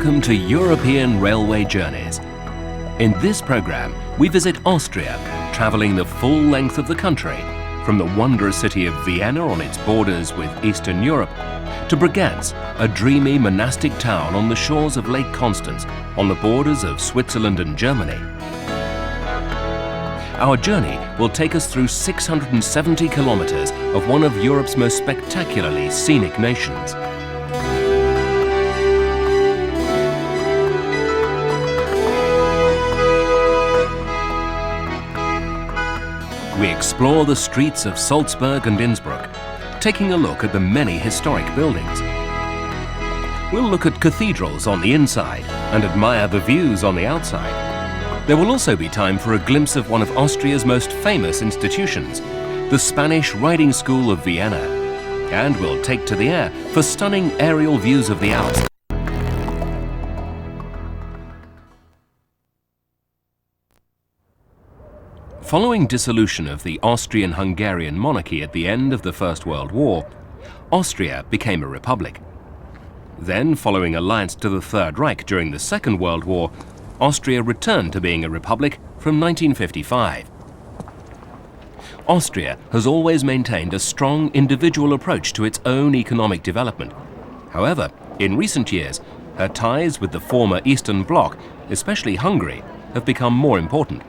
Welcome to European Railway Journeys. In this program, we visit Austria, traveling the full length of the country, from the wondrous city of Vienna on its borders with Eastern Europe, to Bregenz, a dreamy monastic town on the shores of Lake Constance, on the borders of Switzerland and Germany. Our journey will take us through 670 kilometers of one of Europe's most spectacularly scenic nations. We explore the streets of Salzburg and Innsbruck, taking a look at the many historic buildings. We'll look at cathedrals on the inside and admire the views on the outside. There will also be time for a glimpse of one of Austria's most famous institutions, the Spanish Riding School of Vienna. And we'll take to the air for stunning aerial views of the Alps. Following dissolution of the Austrian-Hungarian monarchy at the end of the First World War, Austria became a republic. Then, following alliance to the Third Reich during the Second World War, Austria returned to being a republic from 1955. Austria has always maintained a strong individual approach to its own economic development. However, in recent years, her ties with the former Eastern Bloc, especially Hungary, have become more important.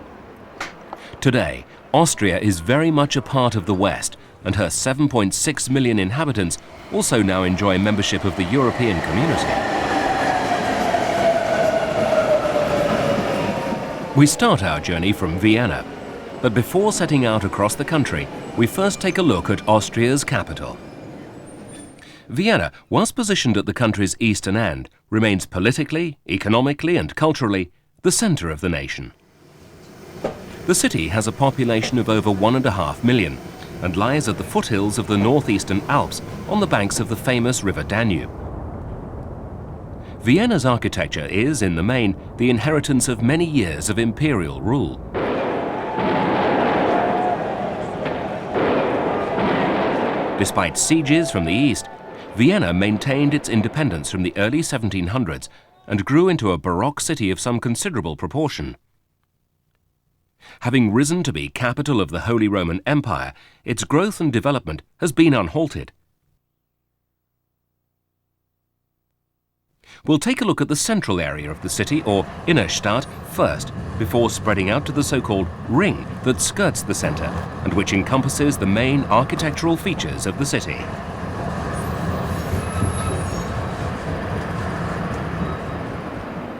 Today, Austria is very much a part of the West, and her 7.6 million inhabitants also now enjoy membership of the European community. We start our journey from Vienna, but before setting out across the country, we first take a look at Austria's capital. Vienna, whilst positioned at the country's eastern end, remains politically, economically and culturally the centre of the nation. The city has a population of over 1.5 million and lies at the foothills of the northeastern Alps on the banks of the famous river Danube. Vienna's architecture is, in the main, the inheritance of many years of imperial rule. Despite sieges from the east, Vienna maintained its independence from the early 1700s and grew into a Baroque city of some considerable proportion. Having risen to be capital of the Holy Roman Empire, its growth and development has been unhalted. We'll take a look at the central area of the city, or Innenstadt, first, before spreading out to the so-called ring that skirts the centre and which encompasses the main architectural features of the city.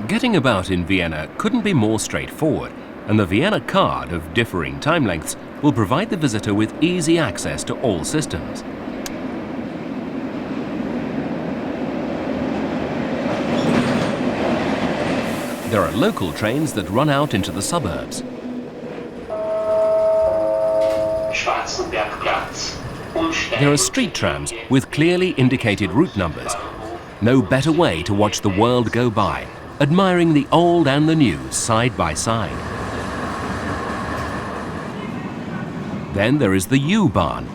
Getting about in Vienna couldn't be more straightforward, and the Vienna card of differing time lengths will provide the visitor with easy access to all systems. There are local trains that run out into the suburbs. There are street trams with clearly indicated route numbers. No better way to watch the world go by, admiring the old and the new side by side. Then there is the U-Bahn.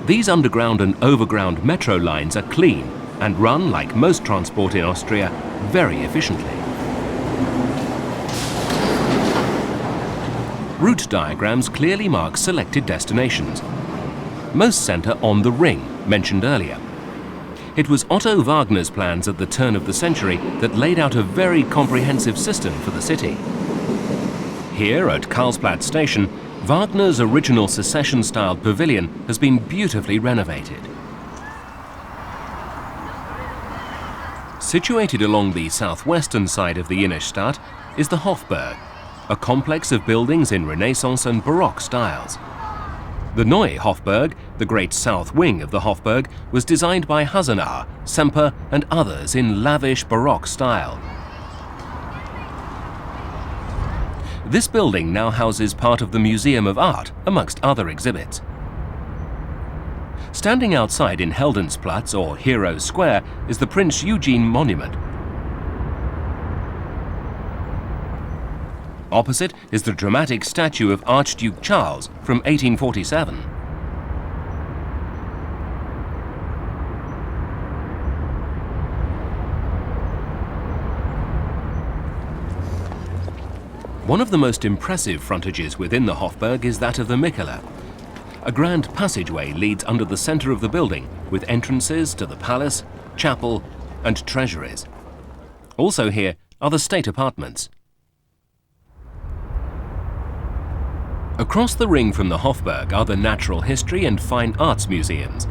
These underground and overground metro lines are clean and run, like most transport in Austria, very efficiently. Route diagrams clearly mark selected destinations. Most centre on the ring, mentioned earlier. It was Otto Wagner's plans at the turn of the century that laid out a very comprehensive system for the city. Here at Karlsplatz station, Wagner's original secession-styled pavilion has been beautifully renovated. Situated along the southwestern side of the Innenstadt is the Hofburg, a complex of buildings in Renaissance and Baroque styles. The Neue Hofburg, the great south wing of the Hofburg, was designed by Hasenaar, Semper and others in lavish Baroque style. This building now houses part of the Museum of Art, amongst other exhibits. Standing outside in Heldensplatz, or Heroes Square, is the Prince Eugene Monument. Opposite is the dramatic statue of Archduke Charles from 1847. One of the most impressive frontages within the Hofburg is that of the Mikela. A grand passageway leads under the center of the building, with entrances to the palace, chapel, and treasuries. Also here are the state apartments. Across the ring from the Hofburg are the Natural History and Fine Arts Museums.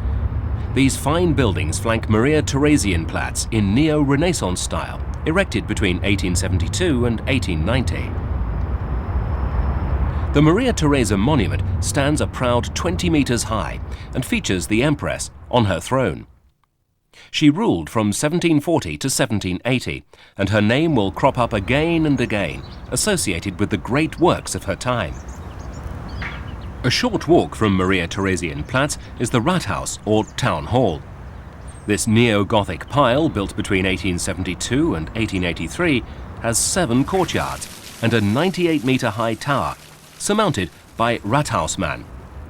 These fine buildings flank Maria Theresienplatz in neo-Renaissance style, erected between 1872 and 1890. The Maria Theresa monument stands a proud 20 meters high and features the Empress on her throne. She ruled from 1740 to 1780, and her name will crop up again and again, associated with the great works of her time. A short walk from Maria Theresienplatz is the Rathaus, or Town Hall. This neo-Gothic pile, built between 1872 and 1883, has 7 courtyards and a 98-meter-high tower, surmounted by Rathausmann,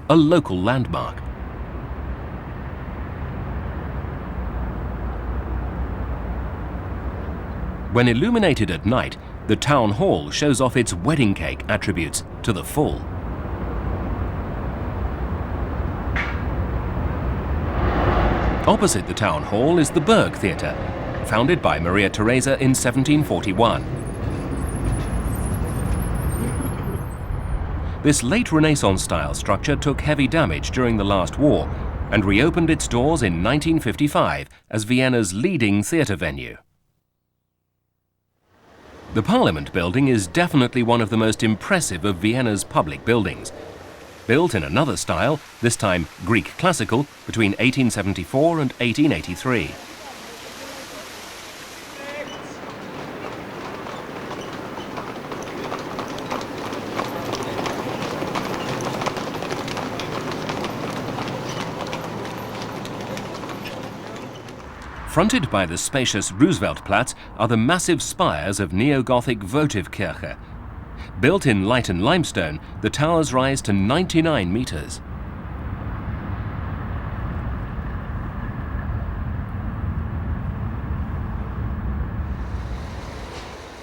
a local landmark. When illuminated at night, the Town Hall shows off its wedding cake attributes to the full. Opposite the Town Hall is the Burg Theatre, founded by Maria Theresa in 1741. This late Renaissance-style structure took heavy damage during the last war and reopened its doors in 1955 as Vienna's leading theatre venue. The Parliament building is definitely one of the most impressive of Vienna's public buildings. Built in another style, this time Greek classical, between 1874 and 1883. Fronted by the spacious Rooseveltplatz are the massive spires of neo-Gothic Votivkirche. Built in Leiten limestone, the towers rise to 99 meters.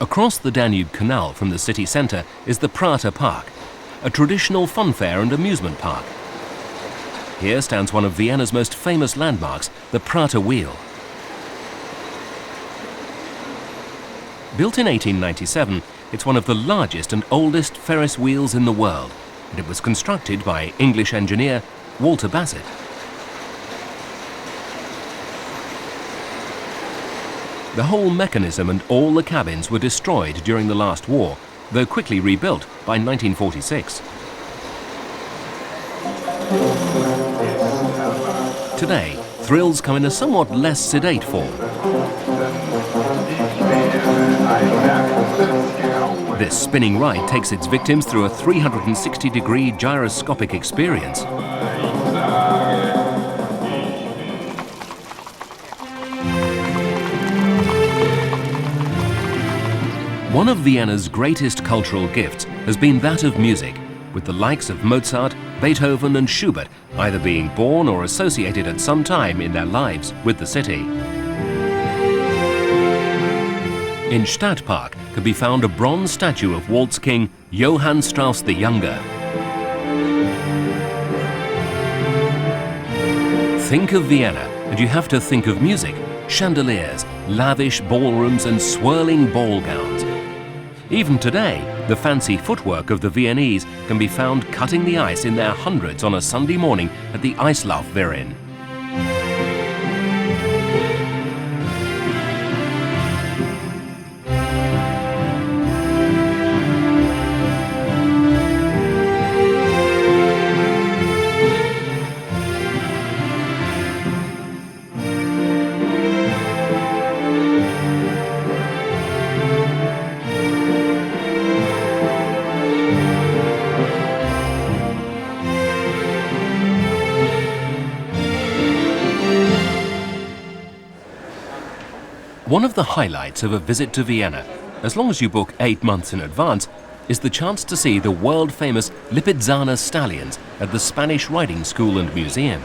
Across the Danube Canal from the city centre is the Prater Park, a traditional funfair and amusement park. Here stands one of Vienna's most famous landmarks, the Prater Wheel. Built in 1897, it's one of the largest and oldest Ferris wheels in the world, and it was constructed by English engineer Walter Bassett. The whole mechanism and all the cabins were destroyed during the last war, though quickly rebuilt by 1946. Today, thrills come in a somewhat less sedate form. This spinning ride takes its victims through a 360-degree gyroscopic experience. One of Vienna's greatest cultural gifts has been that of music, with the likes of Mozart, Beethoven and Schubert either being born or associated at some time in their lives with the city. In Stadtpark can be found a bronze statue of waltz king Johann Strauss the Younger. Think of Vienna and you have to think of music, chandeliers, lavish ballrooms and swirling ball gowns. Even today, the fancy footwork of the Viennese can be found cutting the ice in their hundreds on a Sunday morning at the Eislaufverein. One of the highlights of a visit to Vienna, as long as you book 8 months in advance, is the chance to see the world-famous Lipizzaner stallions at the Spanish Riding School and Museum.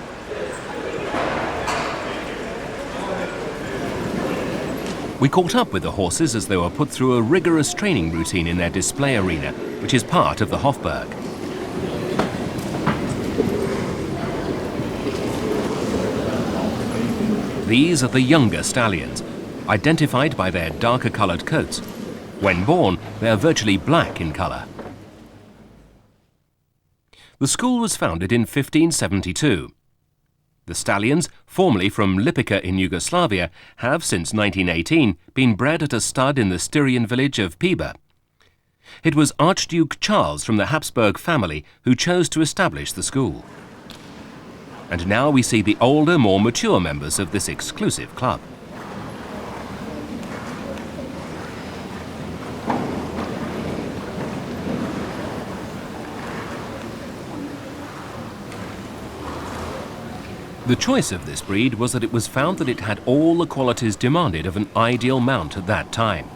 We caught up with the horses as they were put through a rigorous training routine in their display arena, which is part of the Hofburg. These are the younger stallions, identified by their darker coloured coats. When born, they are virtually black in colour. The school was founded in 1572. The stallions, formerly from Lipica in Yugoslavia, have since 1918 been bred at a stud in the Styrian village of Piba. It was Archduke Charles from the Habsburg family who chose to establish the school. And now we see the older, more mature members of this exclusive club. The choice of this breed was that it was found that it had all the qualities demanded of an ideal mount at that time.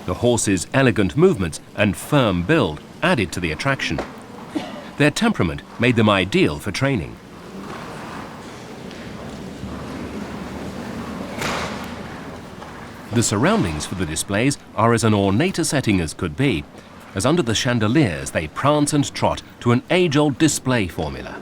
The horse's elegant movements and firm build added to the attraction. Their temperament made them ideal for training. The surroundings for the displays are as an ornate a setting as could be, as under the chandeliers they prance and trot to an age-old display formula.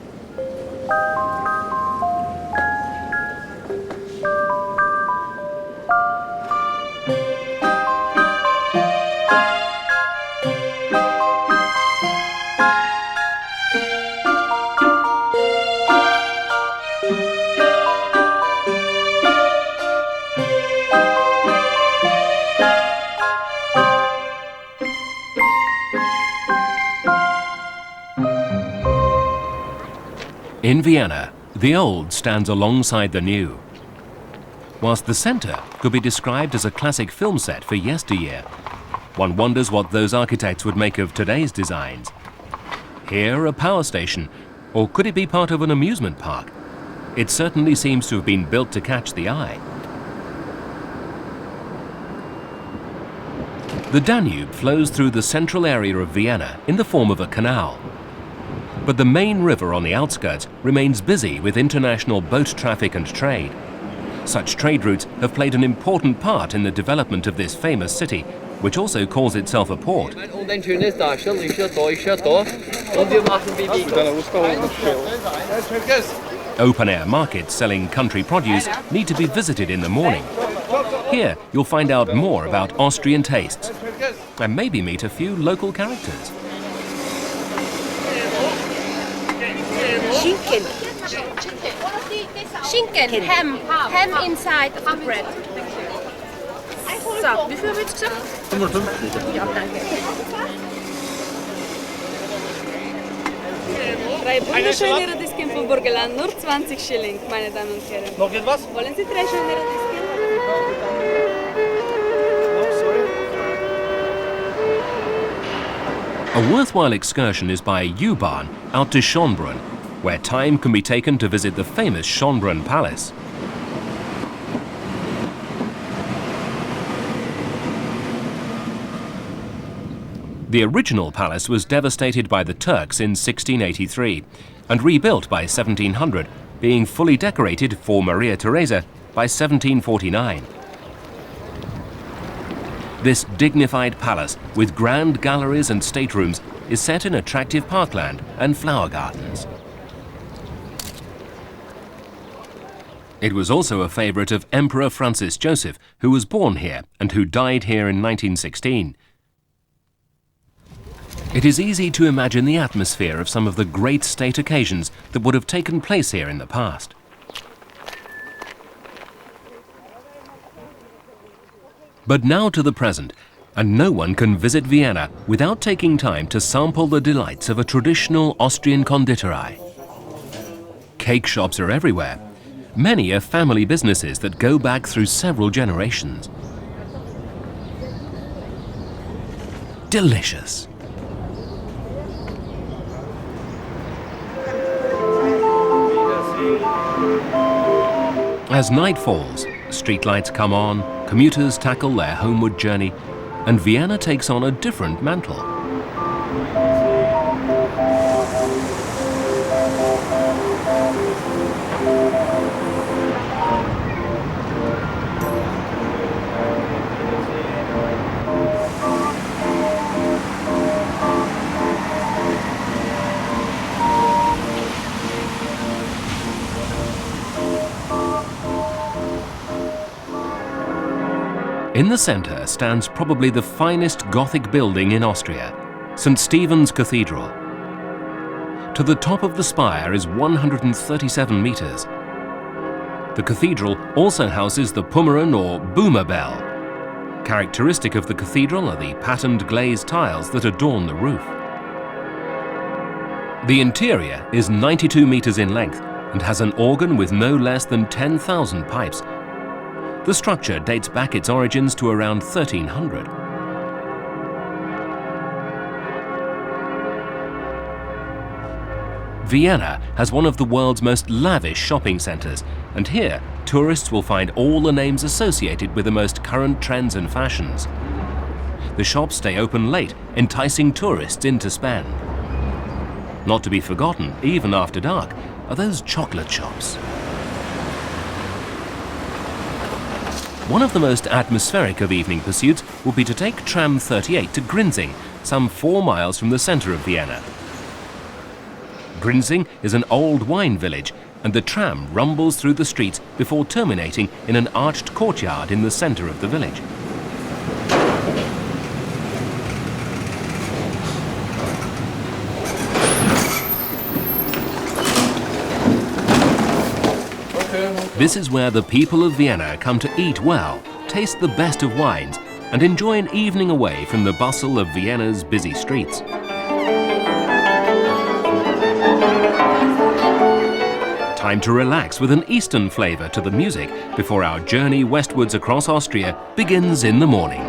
In Vienna, the old stands alongside the new. Whilst the centre could be described as a classic film set for yesteryear, one wonders what those architects would make of today's designs. Here, a power station, or could it be part of an amusement park? It certainly seems to have been built to catch the eye. The Danube flows through the central area of Vienna in the form of a canal. But the main river on the outskirts remains busy with international boat traffic and trade. Such trade routes have played an important part in the development of this famous city, which also calls itself a port. Open-air markets selling country produce need to be visited in the morning. Here you'll find out more about Austrian tastes and maybe meet a few local characters. Schinken. Schinken, ham inside of the bread. So, wie viel willst du sagen? 55. Ja, danke. 3 wunderschöne Radieschen vom Burgenland, nur 20 Schilling, meine Damen und Herren. Noch etwas? Wollen Sie 3 schöne Radieschen? A worthwhile excursion is by U-Bahn out to Schönbrunn, where time can be taken to visit the famous Schönbrunn Palace. The original palace was devastated by the Turks in 1683 and rebuilt by 1700, being fully decorated for Maria Theresa by 1749. This dignified palace, with grand galleries and staterooms, is set in attractive parkland and flower gardens. It was also a favourite of Emperor Francis Joseph, who was born here and who died here in 1916. It is easy to imagine the atmosphere of some of the great state occasions that would have taken place here in the past. But now to the present, and no one can visit Vienna without taking time to sample the delights of a traditional Austrian konditorei. Cake shops are everywhere. Many are family businesses that go back through several generations. Delicious. As night falls, streetlights come on, commuters tackle their homeward journey, and Vienna takes on a different mantle. In the centre stands probably the finest Gothic building in Austria, St. Stephen's Cathedral. To the top of the spire is 137 metres. The cathedral also houses the Pummeran or boomer bell. Characteristic of the cathedral are the patterned glazed tiles that adorn the roof. The interior is 92 metres in length and has an organ with no less than 10,000 pipes. The structure dates back its origins to around 1300. Vienna has one of the world's most lavish shopping centres, and here tourists will find all the names associated with the most current trends and fashions. The shops stay open late, enticing tourists in to spend. Not to be forgotten, even after dark, are those chocolate shops. One of the most atmospheric of evening pursuits will be to take tram 38 to Grinzing, some 4 miles from the centre of Vienna. Grinzing is an old wine village, and the tram rumbles through the streets before terminating in an arched courtyard in the centre of the village. This is where the people of Vienna come to eat well, taste the best of wines, and enjoy an evening away from the bustle of Vienna's busy streets. Time to relax with an Eastern flavour to the music before our journey westwards across Austria begins in the morning.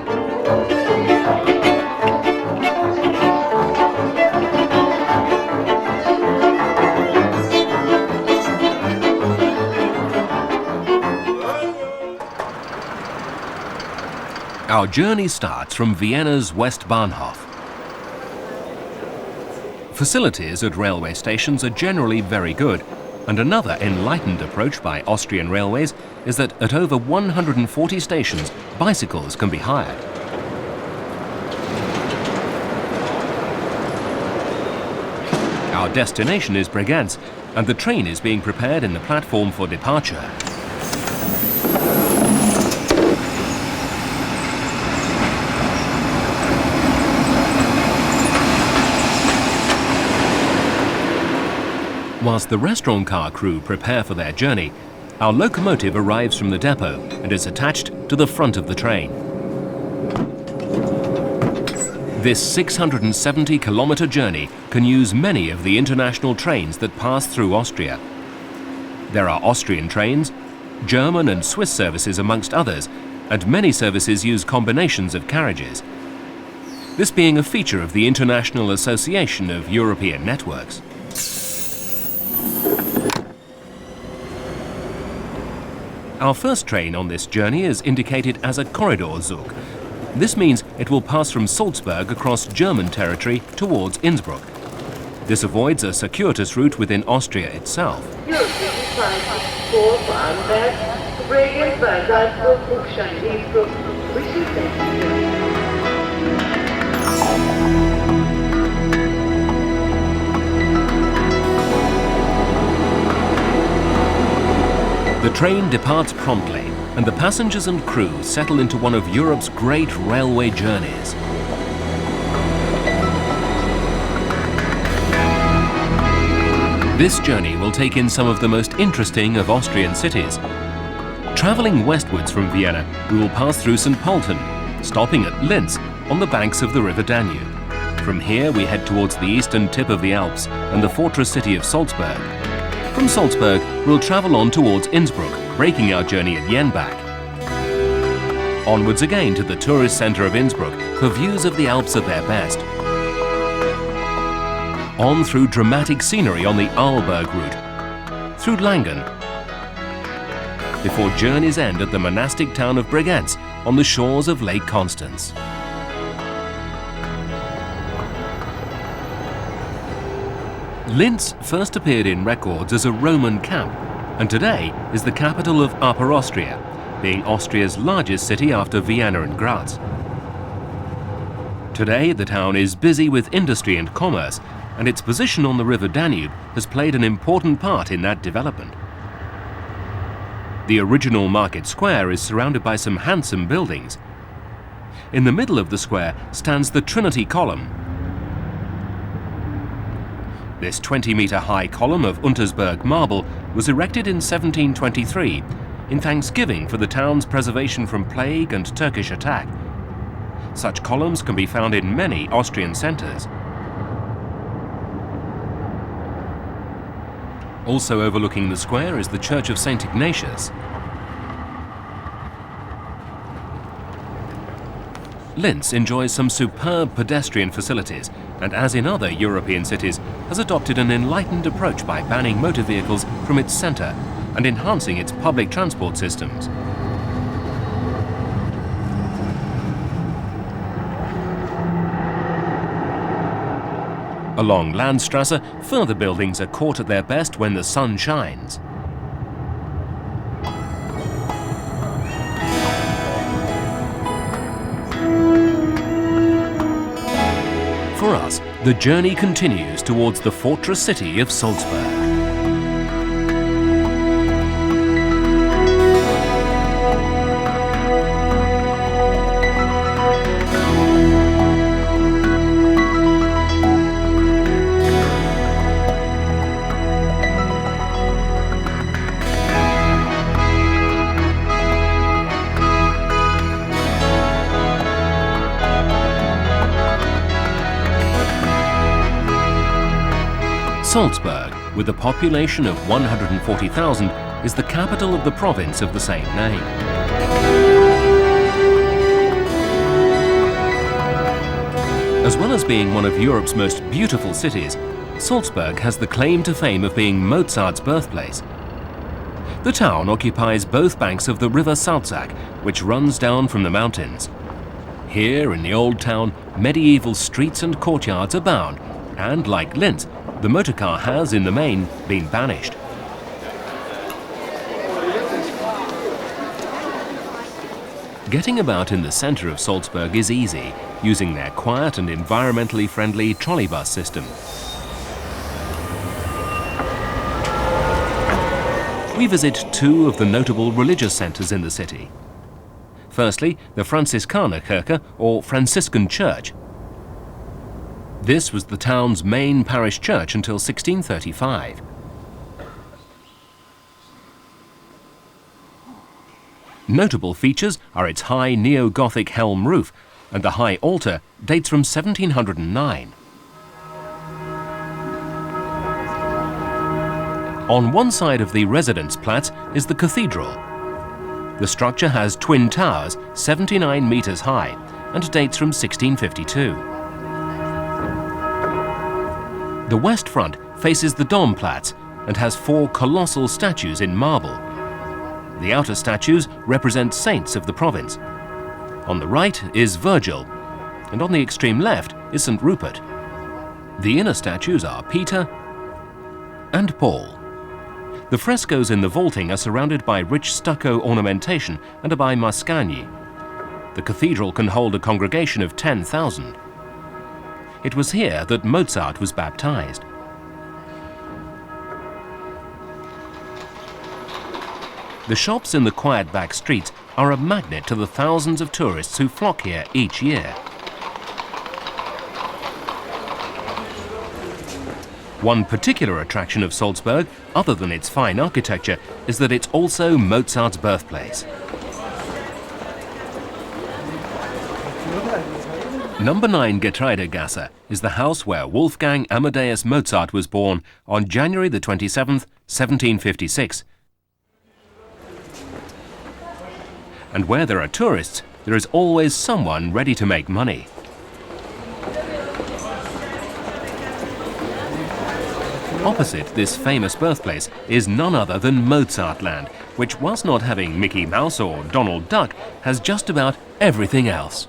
Our journey starts from Vienna's Westbahnhof. Facilities at railway stations are generally very good, and another enlightened approach by Austrian Railways is that at over 140 stations, bicycles can be hired. Our destination is Bregenz, and the train is being prepared in the platform for departure. Whilst the restaurant car crew prepare for their journey, our locomotive arrives from the depot and is attached to the front of the train. This 670-kilometre journey can use many of the international trains that pass through Austria. There are Austrian trains, German and Swiss services amongst others, and many services use combinations of carriages. This being a feature of the International Association of European Networks. Our first train on this journey is indicated as a corridor Zug. This means it will pass from Salzburg across German territory towards Innsbruck. This avoids a circuitous route within Austria itself. The train departs promptly, and the passengers and crew settle into one of Europe's great railway journeys. This journey will take in some of the most interesting of Austrian cities. Travelling westwards from Vienna, we will pass through St. Pölten, stopping at Linz on the banks of the River Danube. From here we head towards the eastern tip of the Alps and the fortress city of Salzburg. From Salzburg, we'll travel on towards Innsbruck, breaking our journey at Jenbach. Onwards again to the tourist centre of Innsbruck for views of the Alps at their best. On through dramatic scenery on the Arlberg route, through Langen, before journeys end at the monastic town of Bregenz on the shores of Lake Constance. Linz first appeared in records as a Roman camp, and today is the capital of Upper Austria, being Austria's largest city after Vienna and Graz. Today the town is busy with industry and commerce, and its position on the River Danube has played an important part in that development. The original market square is surrounded by some handsome buildings. In the middle of the square stands the Trinity Column. This 20-metre high column of Untersberg marble was erected in 1723 in thanksgiving for the town's preservation from plague and Turkish attack. Such columns can be found in many Austrian centres. Also overlooking the square is the Church of St. Ignatius. Linz enjoys some superb pedestrian facilities and, as in other European cities, has adopted an enlightened approach by banning motor vehicles from its centre and enhancing its public transport systems. Along Landstrasse, further buildings are caught at their best when the sun shines. For us, the journey continues towards the fortress city of Salzburg. Salzburg, with a population of 140,000, is the capital of the province of the same name. As well as being one of Europe's most beautiful cities, Salzburg has the claim to fame of being Mozart's birthplace. The town occupies both banks of the river Salzach, which runs down from the mountains. Here in the old town, medieval streets and courtyards abound, and like Linz, the motorcar has, in the main, been banished. Getting about in the centre of Salzburg is easy, using their quiet and environmentally friendly trolleybus system. We visit two of the notable religious centres in the city. Firstly, the Franziskanerkirche, or Franciscan Church. This was the town's main parish church until 1635. Notable features are its high neo-Gothic helm roof, and the high altar dates from 1709. On one side of the Residenzplatz is the cathedral. The structure has twin towers, 79 metres high, and dates from 1652. The west front faces the Domplatz and has four colossal statues in marble. The outer statues represent saints of the province. On the right is Virgil, and on the extreme left is St. Rupert. The inner statues are Peter and Paul. The frescoes in the vaulting are surrounded by rich stucco ornamentation and are by Mascagni. The cathedral can hold a congregation of 10,000. It was here that Mozart was baptized. The shops in the quiet back streets are a magnet to the thousands of tourists who flock here each year. One particular attraction of Salzburg, other than its fine architecture, is that it's also Mozart's birthplace. Number 9 Getreidegasse is the house where Wolfgang Amadeus Mozart was born on January the 27th, 1756. And where there are tourists, there is always someone ready to make money. Opposite this famous birthplace is none other than Mozartland, which, whilst not having Mickey Mouse or Donald Duck, has just about everything else.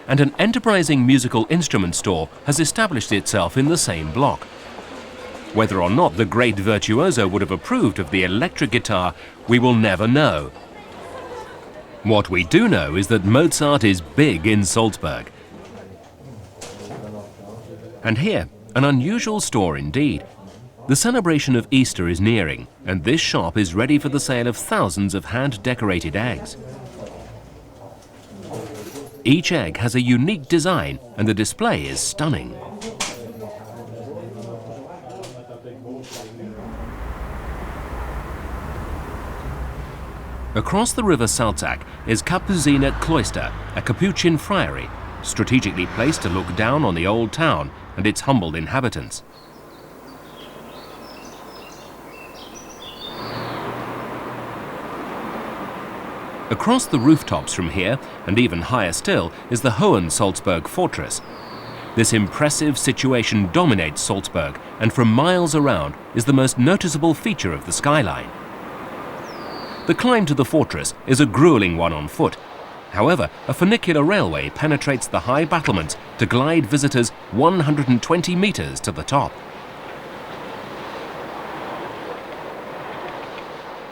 And an enterprising musical instrument store has established itself in the same block. Whether or not the great virtuoso would have approved of the electric guitar, we will never know. What we do know is that Mozart is big in Salzburg. And here, an unusual store indeed. The celebration of Easter is nearing, and this shop is ready for the sale of thousands of hand-decorated eggs. Each egg has a unique design and the display is stunning. Across the river Salzach is Kapuziner Cloister, a Capuchin friary, strategically placed to look down on the old town and its humble inhabitants. Across the rooftops from here, and even higher still, is the Hohensalzburg fortress. This impressive situation dominates Salzburg, and from miles around is the most noticeable feature of the skyline. The climb to the fortress is a grueling one on foot. However, a funicular railway penetrates the high battlements to glide visitors 120 meters to the top.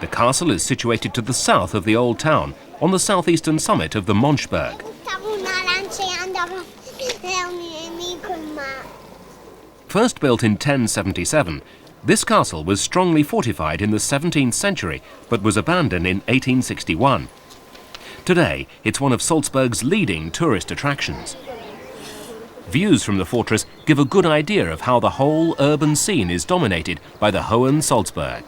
The castle is situated to the south of the old town, on the southeastern summit of the Monschberg. First built in 1077, this castle was strongly fortified in the 17th century, but was abandoned in 1861. Today, it's one of Salzburg's leading tourist attractions. Views from the fortress give a good idea of how the whole urban scene is dominated by the Hohensalzburg.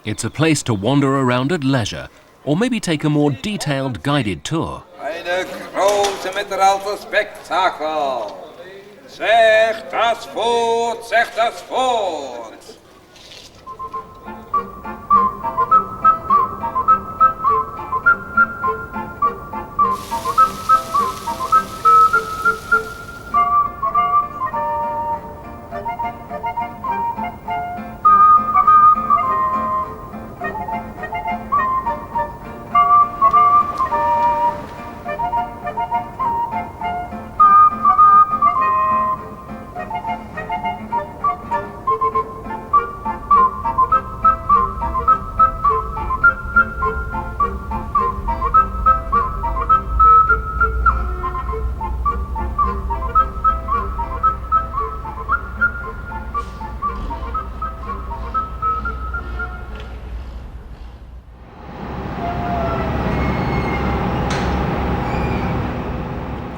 It's a place to wander around at leisure, or maybe take a more detailed guided tour. Eine große Mittelalter-Spektakel. Zeg das fort, zeg das fort.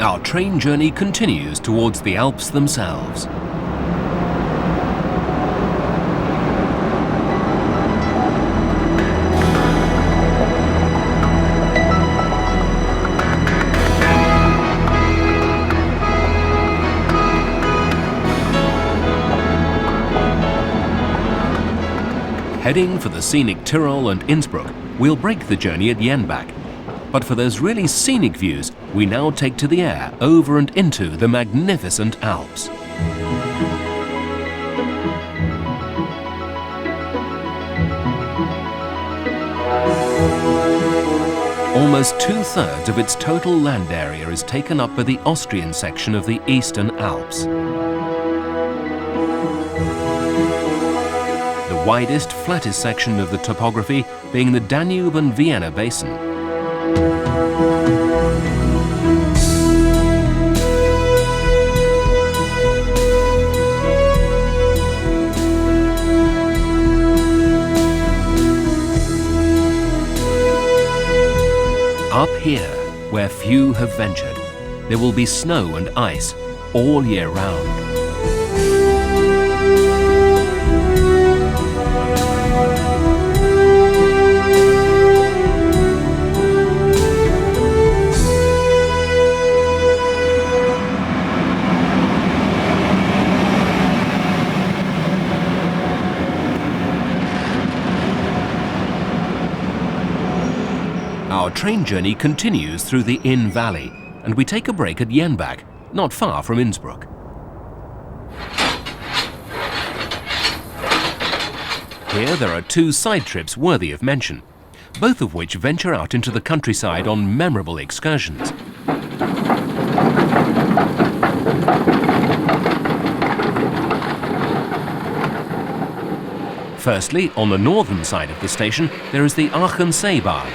Our train journey continues towards the Alps themselves. Heading for the scenic Tyrol and Innsbruck, we'll break the journey at Jenbach. But for those really scenic views, we now take to the air over and into the magnificent Alps. Almost 2/3 of its total land area is taken up by the Austrian section of the Eastern Alps. The widest, flattest section of the topography being the Danube and Vienna basin. Up here, where few have ventured, there will be snow and ice all year round. Our train journey continues through the Inn Valley, and we take a break at Jenbach, not far from Innsbruck. Here there are two side trips worthy of mention, both of which venture out into the countryside on memorable excursions. Firstly, on the northern side of the station, there is the Aachen Seebahn.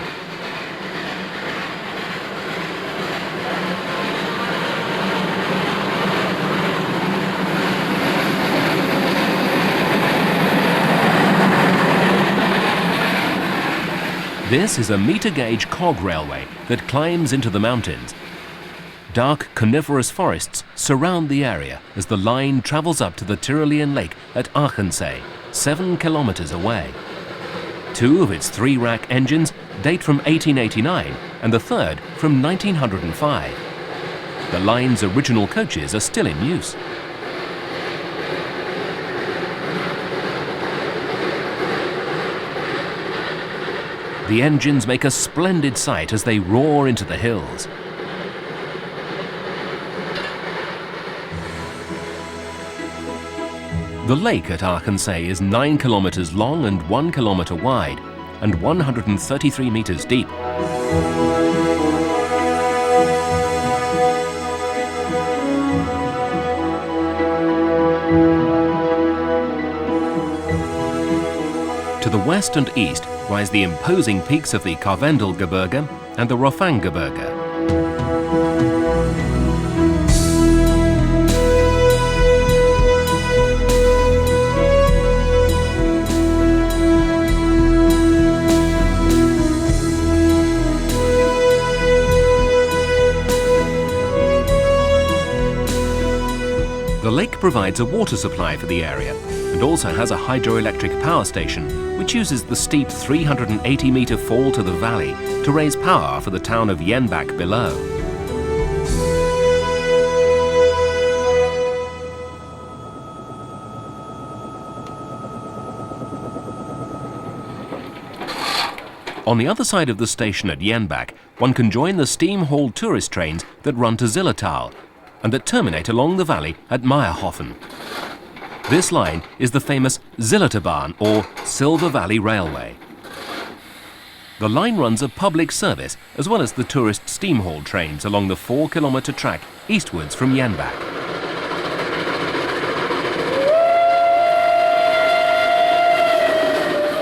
This is a meter-gauge cog railway that climbs into the mountains. Dark coniferous forests surround the area as the line travels up to the Tyrolean lake at Achensee, 7 kilometers away. 2 of its 3-rack engines date from 1889 and the third from 1905. The line's original coaches are still in use. The engines make a splendid sight as they roar into the hills. The lake at Achensee is 9 kilometers long and 1 kilometer wide, and 133 meters deep. To the west and east rise the imposing peaks of the Karwendelgebirge and the Rofanggebirge. The lake provides a water supply for the area and also has a hydroelectric power station which uses the steep 380-meter fall to the valley to raise power for the town of Jenbach below. On the other side of the station at Jenbach, one can join the steam-hauled tourist trains that run to Zillertal and that terminate along the valley at Meyerhofen. This line is the famous Zillertalbahn, or Silver Valley Railway. The line runs a public service as well as the tourist steam-hauled trains along the 4-kilometer track eastwards from Jenbach.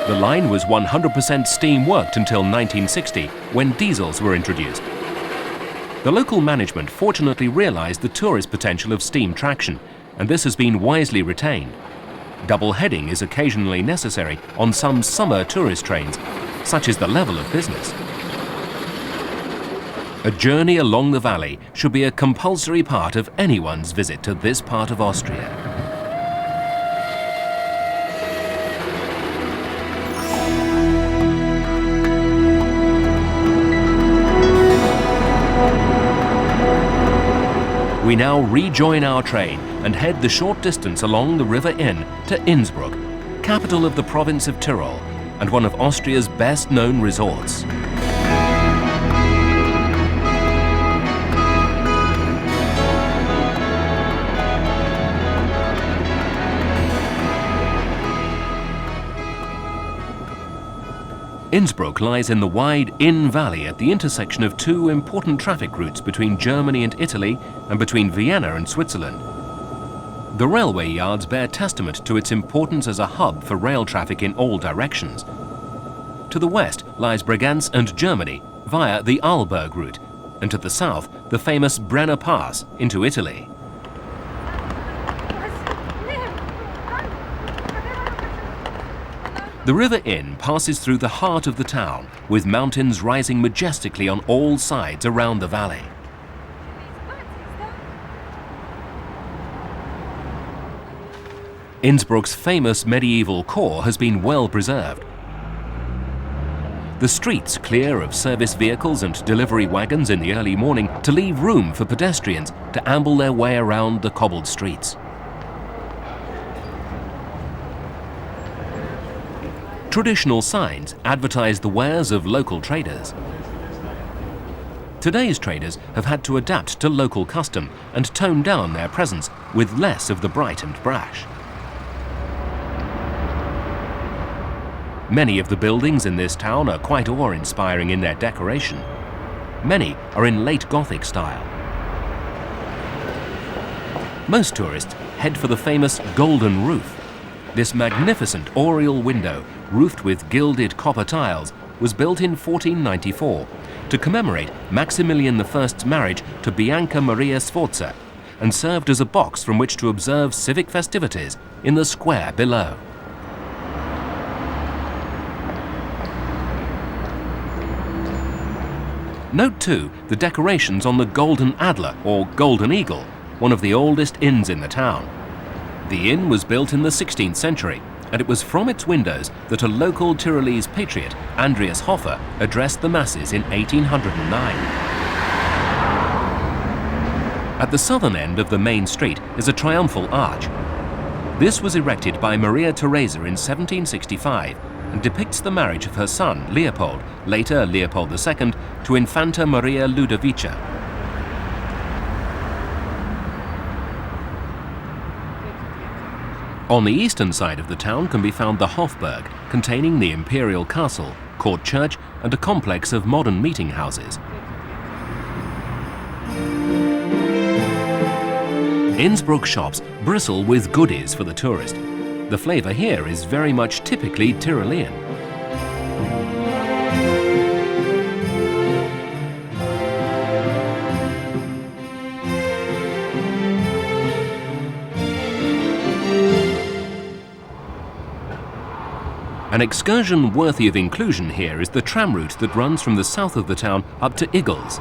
The line was 100% steam-worked until 1960, when diesels were introduced. The local management fortunately realized the tourist potential of steam traction, and this has been wisely retained. Double heading is occasionally necessary on some summer tourist trains. Such is the level of business. A journey along the valley should be a compulsory part of anyone's visit to this part of Austria. We now rejoin our train and head the short distance along the River Inn to Innsbruck, capital of the province of Tyrol and one of Austria's best-known resorts. Innsbruck lies in the wide Inn Valley at the intersection of 2 important traffic routes between Germany and Italy and between Vienna and Switzerland. The railway yards bear testament to its importance as a hub for rail traffic in all directions. To the west lies Bregenz and Germany via the Arlberg route, and to the south the famous Brenner Pass into Italy. The River Inn passes through the heart of the town, with mountains rising majestically on all sides around the valley. Innsbruck's famous medieval core has been well preserved. The streets clear of service vehicles and delivery wagons in the early morning to leave room for pedestrians to amble their way around the cobbled streets. Traditional signs advertise the wares of local traders. Today's traders have had to adapt to local custom and tone down their presence with less of the bright and brash. Many of the buildings in this town are quite awe-inspiring in their decoration. Many are in late Gothic style. Most tourists head for the famous Golden Roof. This magnificent oriel window, roofed with gilded copper tiles, was built in 1494 to commemorate Maximilian I's marriage to Bianca Maria Sforza, and served as a box from which to observe civic festivities in the square below. Note too the decorations on the Golden Adler or Golden Eagle, one of the oldest inns in the town. The inn was built in the 16th century, and it was from its windows that a local Tyrolese patriot, Andreas Hofer, addressed the masses in 1809. At the southern end of the main street is a triumphal arch. This was erected by Maria Theresa in 1765 and depicts the marriage of her son, Leopold, later Leopold II, to Infanta Maria Ludovica. On the eastern side of the town can be found the Hofburg, containing the imperial castle, court church, and a complex of modern meeting houses. Innsbruck shops bristle with goodies for the tourist. The flavour here is very much typically Tyrolean. An excursion worthy of inclusion here is the tram route that runs from the south of the town up to Igls.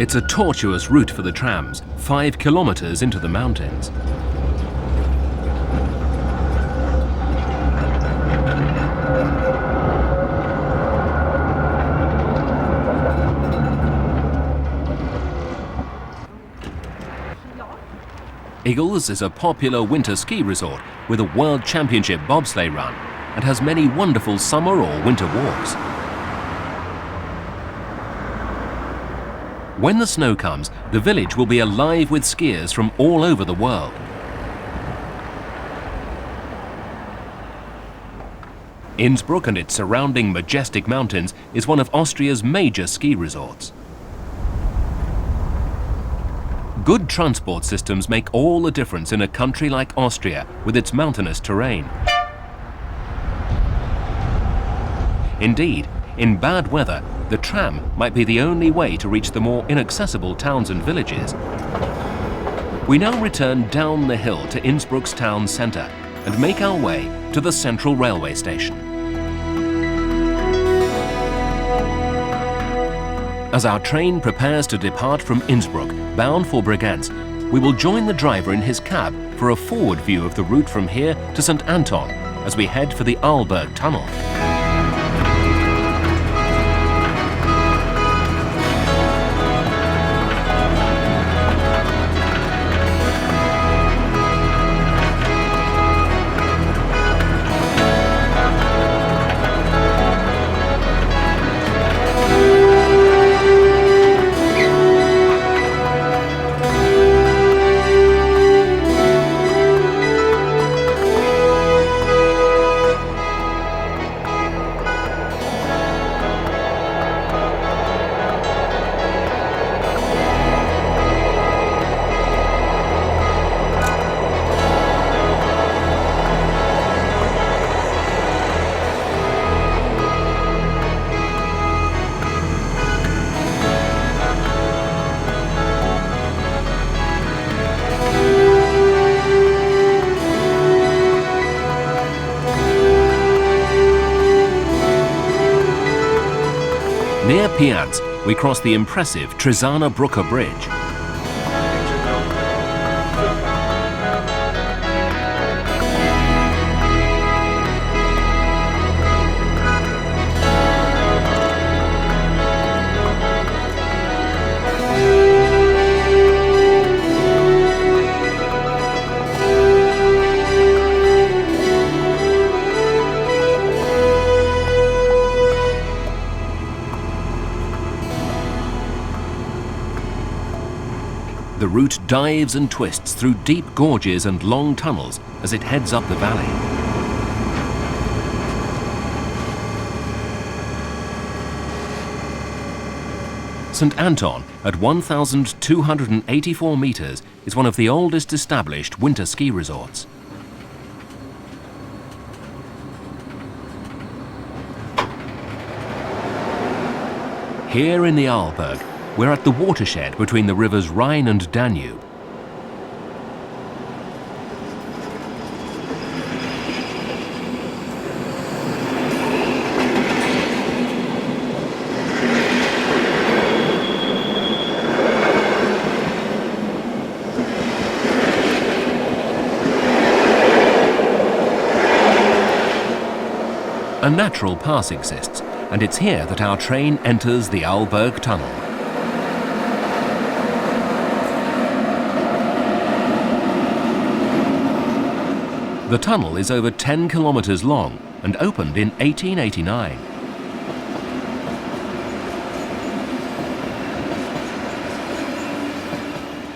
It's a tortuous route for the trams, 5 kilometers into the mountains. Igls is a popular winter ski resort with a World Championship bobsleigh run and has many wonderful summer or winter walks. When the snow comes, the village will be alive with skiers from all over the world. Innsbruck and its surrounding majestic mountains is one of Austria's major ski resorts. Good transport systems make all the difference in a country like Austria with its mountainous terrain. Indeed, in bad weather, the tram might be the only way to reach the more inaccessible towns and villages. We now return down the hill to Innsbruck's town centre and make our way to the central railway station. As our train prepares to depart from Innsbruck, bound for Bregenz, we will join the driver in his cab for a forward view of the route from here to St. Anton as we head for the Arlberg Tunnel. Near Piaz, we cross the impressive Trizana Brücke Bridge. The route dives and twists through deep gorges and long tunnels as it heads up the valley. St. Anton, at 1,284 meters, is one of the oldest established winter ski resorts. Here in the Arlberg, we're at the watershed between the rivers Rhine and Danube. A natural pass exists, and it's here that our train enters the Arlberg tunnel. The tunnel is over 10 kilometers long and opened in 1889.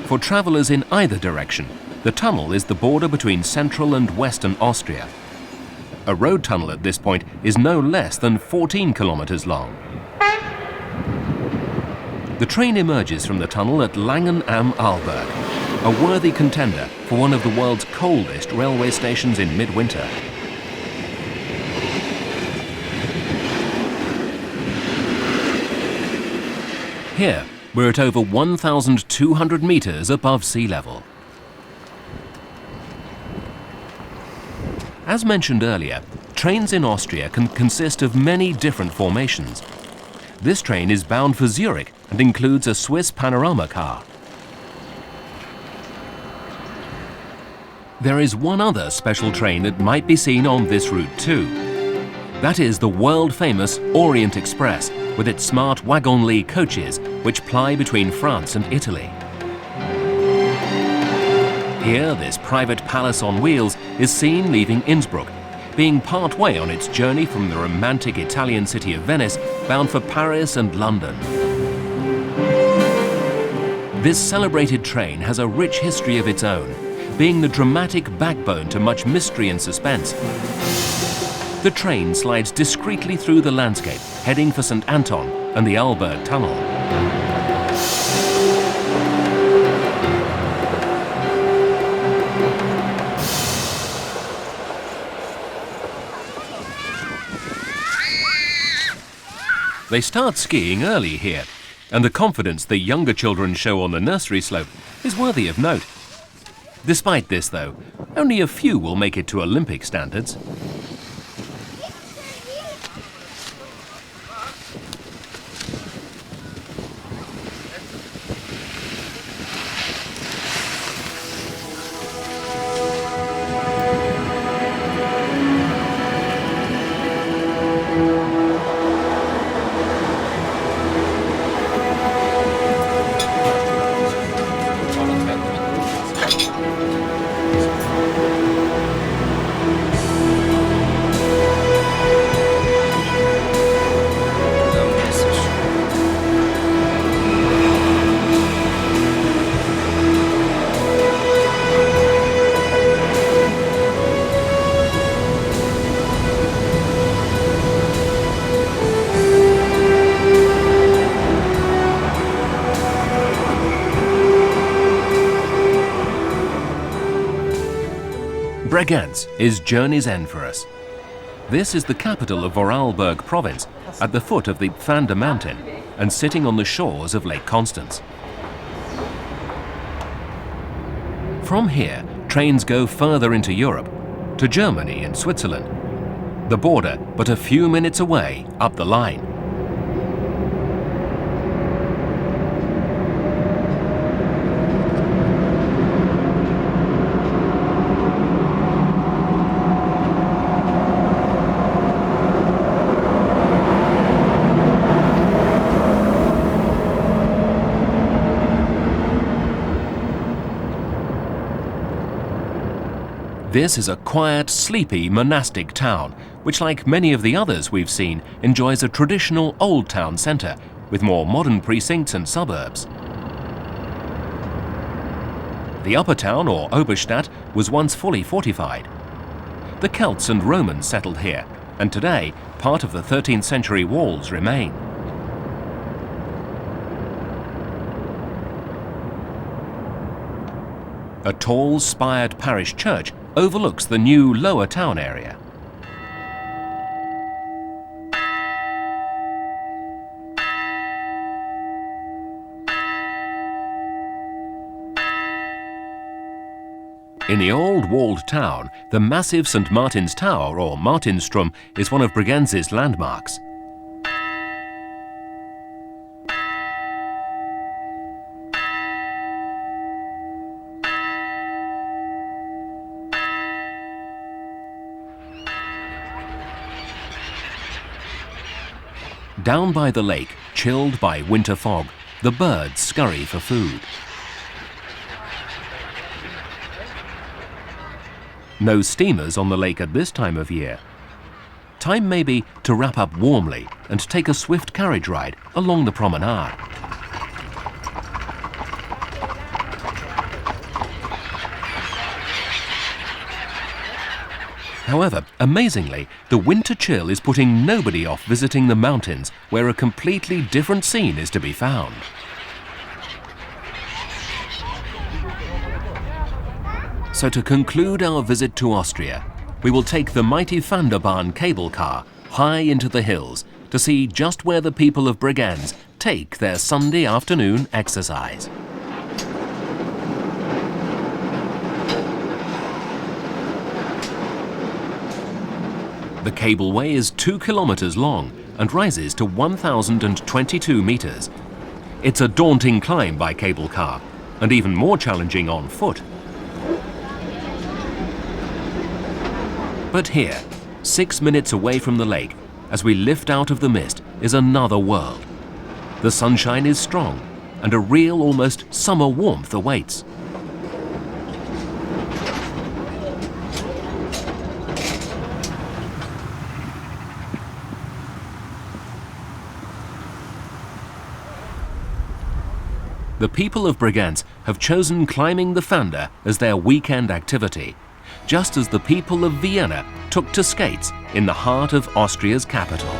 For travelers in either direction, the tunnel is the border between central and western Austria. A road tunnel at this point is no less than 14 kilometers long. The train emerges from the tunnel at Langen am Arlberg, a worthy contender for one of the world's coldest railway stations in midwinter. Here, we're at over 1,200 meters above sea level. As mentioned earlier, trains in Austria can consist of many different formations. This train is bound for Zurich and includes a Swiss panorama car. There is one other special train that might be seen on this route too. That is the world-famous Orient Express with its smart wagon-lit coaches which ply between France and Italy. Here, this private palace on wheels is seen leaving Innsbruck, being part way on its journey from the romantic Italian city of Venice, bound for Paris and London. This celebrated train has a rich history of its own, being the dramatic backbone to much mystery and suspense. The train slides discreetly through the landscape, heading for St. Anton and the Arlberg Tunnel. They start skiing early here, and the confidence the younger children show on the nursery slope is worthy of note. Despite this, though, only a few will make it to Olympic standards. Bregenz is journey's end for us. This is the capital of Vorarlberg province, at the foot of the Pfander mountain and sitting on the shores of Lake Constance. From here, trains go further into Europe, to Germany and Switzerland. The border but a few minutes away up the line. This is a quiet, sleepy, monastic town, which, like many of the others we've seen, enjoys a traditional old town centre, with more modern precincts and suburbs. The upper town, or Oberstadt, was once fully fortified. The Celts and Romans settled here, and today, part of the 13th century walls remain. A tall, spired parish church overlooks the new lower town area. In the old walled town, the massive St. Martin's Tower, or Martinstrom, is one of Bregenz's landmarks. Down by the lake, chilled by winter fog, the birds scurry for food. No steamers on the lake at this time of year. Time maybe to wrap up warmly and take a swift carriage ride along the promenade. However, amazingly, the winter chill is putting nobody off visiting the mountains, where a completely different scene is to be found. So to conclude our visit to Austria, we will take the mighty Thunderbahn cable car high into the hills to see just where the people of Bregenz take their Sunday afternoon exercise. The cableway is 2 kilometers long and rises to 1,022 meters. It's a daunting climb by cable car, and even more challenging on foot. But here, 6 minutes away from the lake, as we lift out of the mist, is another world. The sunshine is strong, and a real, almost summer warmth awaits. The people of Bregenz have chosen climbing the Thunder as their weekend activity, just as the people of Vienna took to skates in the heart of Austria's capital.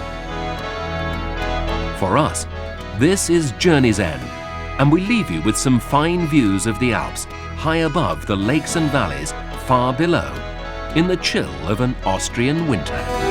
For us, this is Journey's End, and we leave you with some fine views of the Alps, high above the lakes and valleys, far below, in the chill of an Austrian winter.